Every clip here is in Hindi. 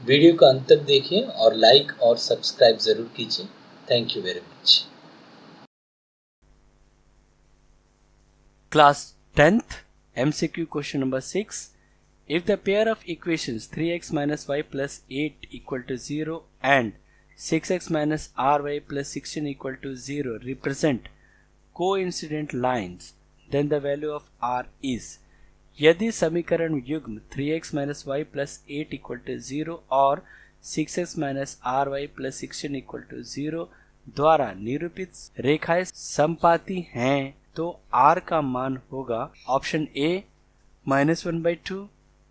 वीडियो का अंत तक देखिए और लाइक और सब्सक्राइब ज़रूर कीजिए। Thank you very much. Class 10th MCQ question number 6. If the pair of equations 3x minus y plus 8 equal to 0 and 6x minus ry plus 16 equal to 0 represent coincident lines, then the value of r is. यदि समीकरण युग्म 3x minus y plus 8 equal to 0 और 6x minus r y plus 16 equal to 0 द्वारा निरूपित रेखाएं समपाती हैं तो r का मान होगा option A -1/2,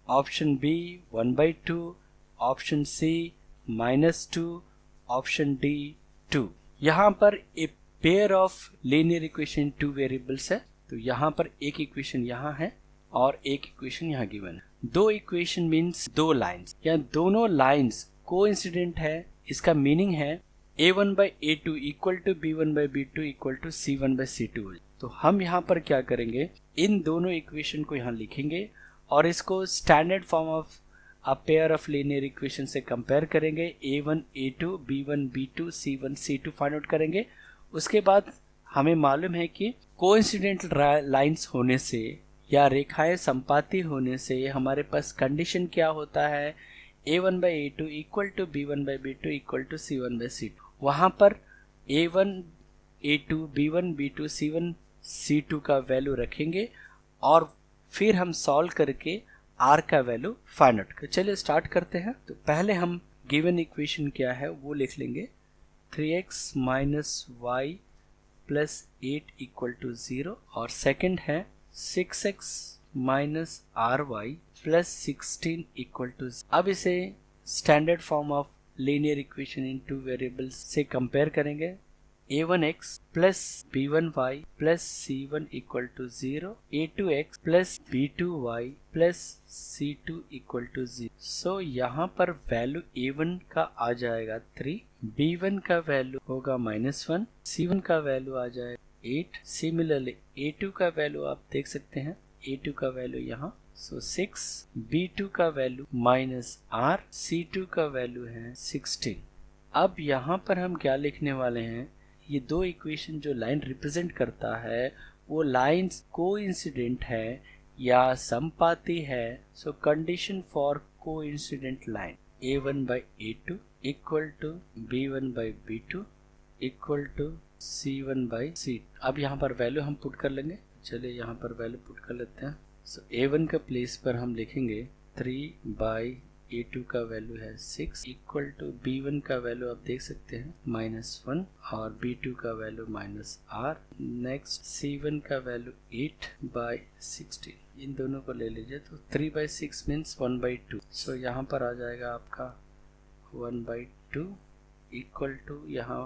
option B 1/2, option C -2, option D 2। यहाँ पर a pair of linear equation 2 variables है, तो यहाँ पर एक इक्वेशन यहाँ है और एक इक्वेशन यहाँ गिवन है। दो इक्वेशन मीन्स दो लाइंस, या दोनों लाइंस कोइंसिडेंट है। इसका मीनिंग है a1/a2 equal to b1/b2 equal to c1/c2। तो हम यहाँ पर क्या करेंगे, इन दोनों इक्वेशन को यहाँ लिखेंगे और इसको standard form of a pair of linear equation से कंपेयर करेंगे। a1 a2 b1 b2 c1 c2 find out करेंगे। उसके बाद हमें मालूम है कि कोइंसिडेंट लाइंस होने से या रेखाएं संपाती होने से हमारे पास कंडीशन क्या होता है, a1/a2 equal to b1/b2 equal to c1/c2। वहाँ पर a1 a2 b1 b2 c1 c2 का वैल्यू रखेंगे और फिर हम सॉल्व करके r का वैल्यू फाइंड आउट कर। चलिए स्टार्ट करते हैं। तो पहले हम गिवन इक्वेशन क्या है वो लिख लेंगे, 3x minus y plus 8 equal to 0 और सेकंड है 6x minus r y plus 16 equal to. अब इसे standard form of linear equation in two variables से कंपेयर करेंगे। a1x plus b1y plus c1 equal to 0, a2x plus b2y plus c2 equal to 0। So यहाँ पर वैल्यू a1 का आ जाएगा 3, b1 का वैल्यू होगा -1, c1 का वैल्यू आ जाएगा 8। सिमिलरली a2 का वैल्यू आप देख सकते हैं, a2 का वैल्यू यहाँ, सो 6, b2 का वैल्यू -r, c2 का वैल्यू है 16। अब यहाँ पर हम क्या लिखने वाले हैं, ये दो इक्वेशन जो लाइन रिप्रेजेंट करता है वो लाइंस कोइंसिडेंट है या संपाती है। So condition for coincident line a1/a2 equal to b1/b2 equal to c1/c। अब यहाँ पर वैल्यू हम पुट कर लेंगे। चलिए यहाँ पर वैल्यू पुट कर लेते हैं। सो a1 का प्लेस पर हम लिखेंगे 3/a2 का वैल्यू है 6 इक्वल टू b1 का वैल्यू आप देख सकते हैं -1 और b2 का वैल्यू -r। नेक्स्ट c1 का वैल्यू 8/16, इन दोनों को ले लीजिए तो 3/6 मीन्स 1/2। सो यहाँ पर आ जाएगा आपका 1/2 इक्वल टू यहाँ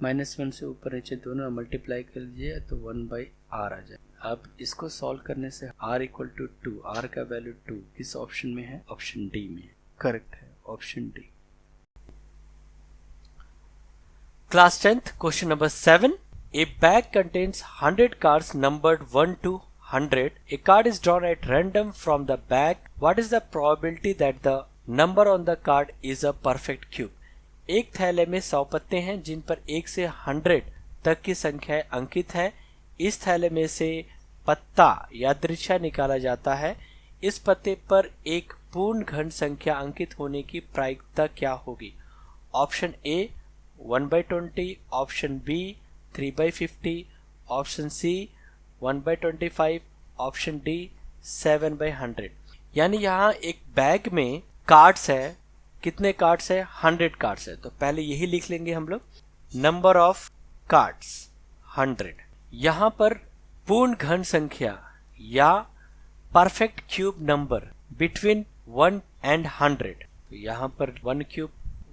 -1 से ऊपर नीचे दोनों मल्टीप्लाई कर लीजिए तो 1/r आ जाए। अब इसको सॉल्व करने से r इक्वल टू 2, r का वैल्यू 2 किस ऑप्शन में है, ऑप्शन डी में। करेक्ट है option D. Class 10th question number 7। A bag contains 100 cards numbered 1 to 100. A card is drawn at random from the bag. What is the probability that the number on the card is a perfect cube? एक थैले में 100 पत्ते हैं जिन पर 1 से 100 तक की संख्याएं अंकित है। इस थैले में से पत्ता यादृच्छा निकाला जाता है। इस पत्ते पर एक पूर्ण घन संख्या अंकित होने की प्रायिकता क्या होगी? Option A 1/20, option B 3/50, option C 1/25, option D 7/100। यानी यहाँ एक बैग में कार्ड्स है, कितने कार्ड्स है, 100 कार्ड्स है। तो पहले यही लिख लेंगे हम लोग, नंबर ऑफ कार्ड्स 100। यहाँ पर पूर्ण घन संख्या या perfect cube number between 1 and 100। तो यहाँ पर 1 cube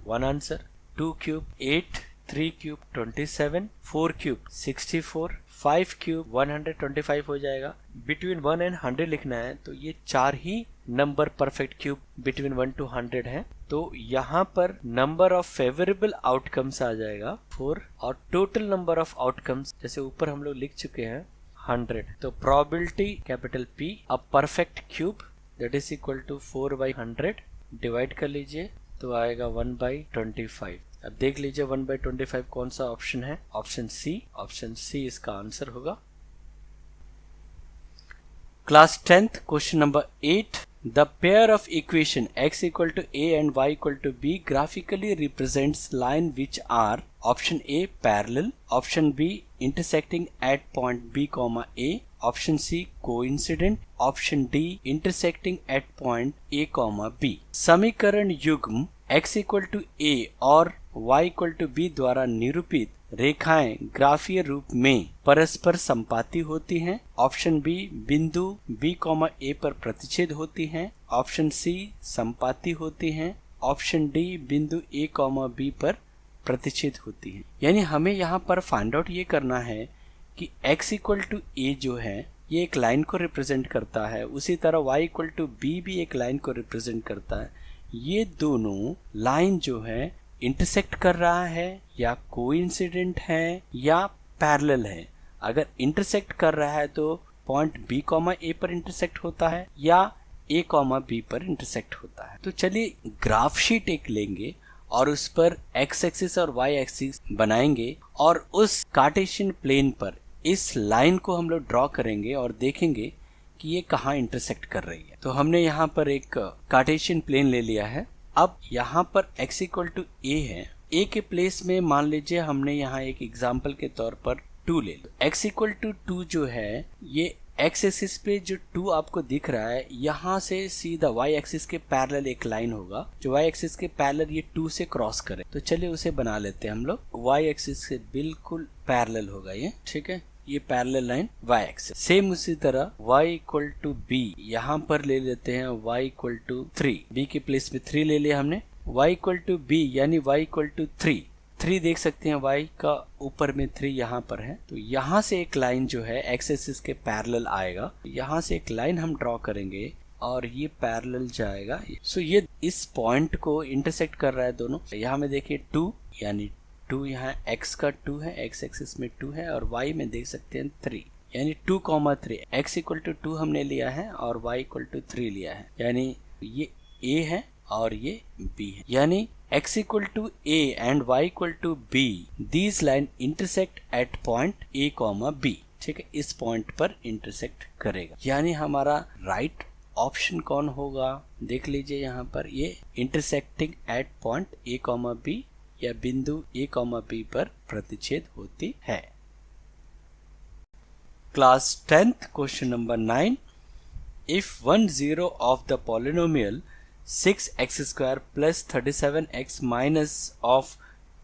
1 answer, 2 cube 8, 3 cube 27, 4 cube 64, 5 cube 125 हो जाएगा। बिटवीन 1 एंड 100 लिखना है तो ये 4 ही number perfect cube between 1 to 100 है। तो यहाँ पर नंबर ऑफ फेवरेबल आउटकम्स आ जाएगा 4 और टोटल नंबर ऑफ आउटकम्स जैसे ऊपर हम लोग लिख चुके हैं 100। तो probability capital P a perfect cube that is equal to 4/100 divide कर लीजिए तो आएगा 1/25। अब देख लीजिए 1/25 कौन सा ऑप्शन है, ऑप्शन सी इसका आंसर होगा। Class 10th question number 8, the pair of equation x equal to a and y equal to b graphically represents line which are option A parallel, option B intersecting at point b comma a, option C coincident, option D intersecting at point a comma b। समीकरण युग्म x equal to a और y equal to b द्वारा निरूपित रेखाएं ग्राफीय रूप में परस्पर संपाती होती हैं। ऑप्शन बी बिंदु b, a पर प्रतिच्छेद होती हैं। ऑप्शन सी संपाती होती हैं। ऑप्शन डी बिंदु a, b पर प्रतिच्छेद होती हैं। यानी हमें यहाँ पर फाइंड आउट ये करना है कि x इक्वल टू a जो है ये एक लाइन को रिप्रेजेंट करता है, उसी तरह y इक्वल टू b भी एक लाइन को रिप्रेजेंट करता है। ये दोनों लाइन जो है इंटरसेक्ट कर रहा है या कोइंसिडेंट है या पैरेलल है। अगर इंटरसेक्ट कर रहा है तो पॉइंट b, a पर इंटरसेक्ट होता है या a, b पर इंटरसेक्ट होता है। तो चलिए ग्राफ शीट एक लेंगे और उस पर x एक्सिस और y एक्सिस बनाएंगे और उस कार्टेशियन प्लेन पर इस लाइन को हम लोग ड्रॉ करेंगे और देखेंगे कि ये कहाँ इंटरसेक्ट कर रही है। तो हमने यहाँ पर एक कार्टेशियन प्लेन ले लिया है। अब यहाँ पर x इक्वल टू a है, a के प्लेस में मान लीजिए हमने यहाँ एक एग्जाम्पल के तौर पर 2 ले लो। x इक्वल टू 2 जो है ये x एक्सिस पे जो 2 आपको दिख रहा है यहाँ से सीधा y एक्सिस के पैरेलल एक लाइन होगा जो y एक्सिस के पैरेलल ये 2 से क्रॉस करे। तो चलिए उसे बना लेते हैं हम लोग। y एक्सिस से बिल्कुल पैरेलल होगा ये, ठीक है, ये parallel line y axis. Same उसी तरह y इक्वल टू b यहाँ पर ले लेते हैं y इक्वल टू 3, b के प्लेस में 3 ले लिया हमने। y इक्वल टू b यानी y इक्वल टू 3 देख सकते हैं, y का ऊपर में 3 यहाँ पर है। तो यहाँ से एक लाइन जो है x एक्सिस के पैरेलल आएगा, यहाँ से एक लाइन हम ड्रॉ करेंगे और ये पैरेलल जाएगा। सो ये इस पॉइंट को इंटरसेक्ट कर रहा है दोनों। यहाँ में देखिए 2 यानी 2 यहाँ x का 2 है, x एक्सिस में 2 है और y में देख सकते हैं 3 यानी 2, 3। x इक्वल टू 2 हमने लिया है और y इक्वल टू 3 लिया है, यानी ये a है और ये b है। यानी x equal to a and y equal to b, these line intersect at point a, b। ठीक है, इस पॉइंट पर इंटरसेक्ट करेगा। यानी हमारा राइट ऑप्शन कौन होगा, देख लीजिए यहाँ पर ये intersecting at point a, b या बिंदु a, b पर प्रतिच्छेद होती है। Class 10th question number 9, if 1 0 of the polynomial 6x square plus 37x minus of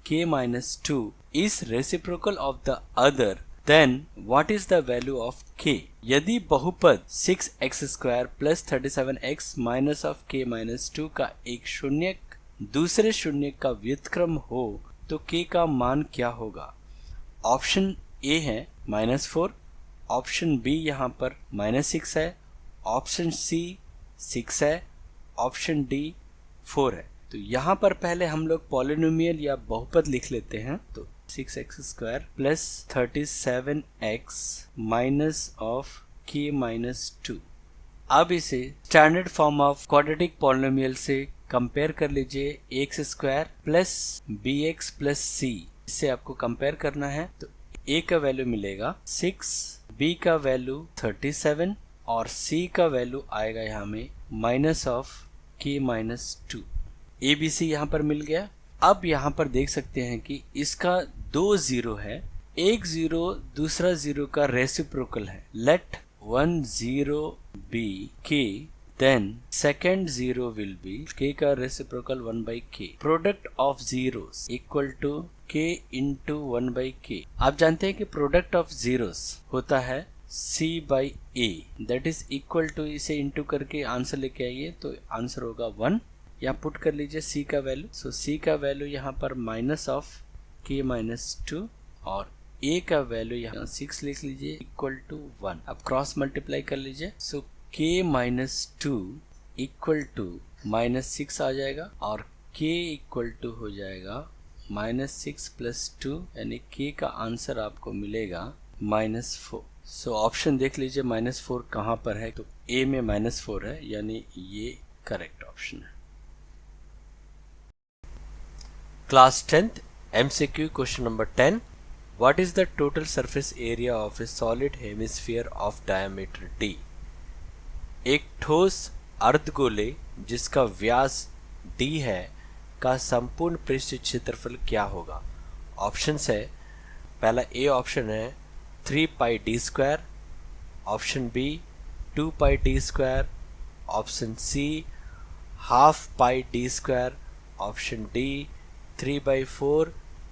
k minus 2 is reciprocal of the other, then what is the value of k? यदि बहुपद 6x square plus 37x minus of k minus 2 का एक शून्यक दूसरे शून्य का व्युत्क्रम हो तो k का मान क्या होगा? ऑप्शन A है -4, ऑप्शन B यहाँ पर -6 है, ऑप्शन C 6 है, ऑप्शन डी 4 है। तो यहाँ पर पहले हम लोग पॉलिनोमियल या बहुपद लिख लेते हैं। तो 6x square plus 37x minus of k minus 2। अब इसे standard form of quadratic polynomial से कंपेयर कर लीजिए। x square plus bx plus c, इससे आपको कंपेयर करना है। तो a का वैल्यू मिलेगा 6, b का वैल्यू 37 और c का वैल्यू आएगा यहाँ में minus of k minus 2। A B C यहाँ पर मिल गया। अब यहाँ पर देख सकते हैं कि इसका 2 0 है, एक 0 दूसरा 0 का रेसिप्रोकल है। Let 1 0 be k, then second 0 will be k का reciprocal 1 by k। Product of zeros equal to k into 1 by k। आप जानते हैं कि प्रोडक्ट ऑफ जीरोस होता है c by a, that is equal to, इसे इंटू करके आंसर लेके आइए तो आंसर होगा 1। यहाँ पुट कर लीजिए c का वैल्यू। सो c का वैल्यू यहाँ पर माइनस ऑफ k माइनस 2 और a का वैल्यू यहाँ 6 लिख लीजिए इक्वल टू 1। अब क्रॉस मल्टीप्लाई कर लीजिए। So k minus 2 equal to minus 6 आ जाएगा और k इक्वल टू हो जाएगा -6 प्लस 2, यानी k का आंसर आपको मिलेगा -4। सो ऑप्शन देख लीजिए -4 कहाँ पर है, तो ए में -4 है, यानी ये करेक्ट ऑप्शन है। Class 10th MCQ question number 10. What is the total surface area of a solid hemisphere of diameter d? एक ठोस अर्धगोले जिसका व्यास d है का संपूर्ण पृष्ठ क्षेत्रफल क्या होगा? ऑप्शंस है, पहला ए ऑप्शन है 3 pi d square, option B 2 pi d square, option C half pi d square, option D 3/4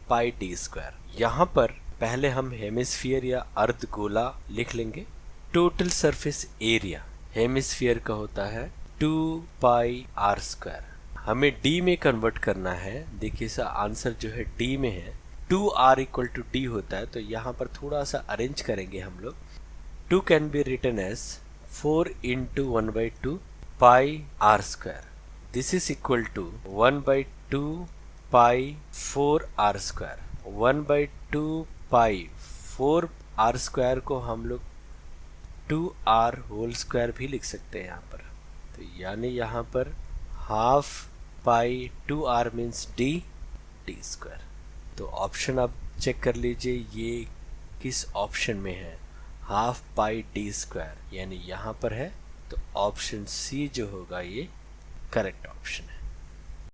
pi d square. यहाँ पर पहले हम हेमिस्फीयर या अर्धगोला लिख लेंगे। टोटल सरफेस एरिया हेमिस्फीयर का होता है 2 पाई आर स्क्वायर। हमें डी में कन्वर्ट करना है। देखिए इसका आंसर जो है डी में है, 2r इक्वल टू डी होता है, तो यहाँ पर थोड़ा सा अरेंज करेंगे हम लोग। 2 can be written as 4 into 1/2 pi r square. This is equal to 1/2 pi 4r square. 1/2 pi 4r square को हम लोग 2r होल स्क्वायर भी लिख सकते हैं यहाँ पर। तो यानी यहाँ पर हाफ पाई 2r मीन्स डी स्क्वायर। तो ऑप्शन आप चेक कर लीजिए ये किस ऑप्शन में है, हाफ पाई डी स्क्वायर यानी यहाँ पर है। तो ऑप्शन सी जो होगा ये करेक्ट ऑप्शन है।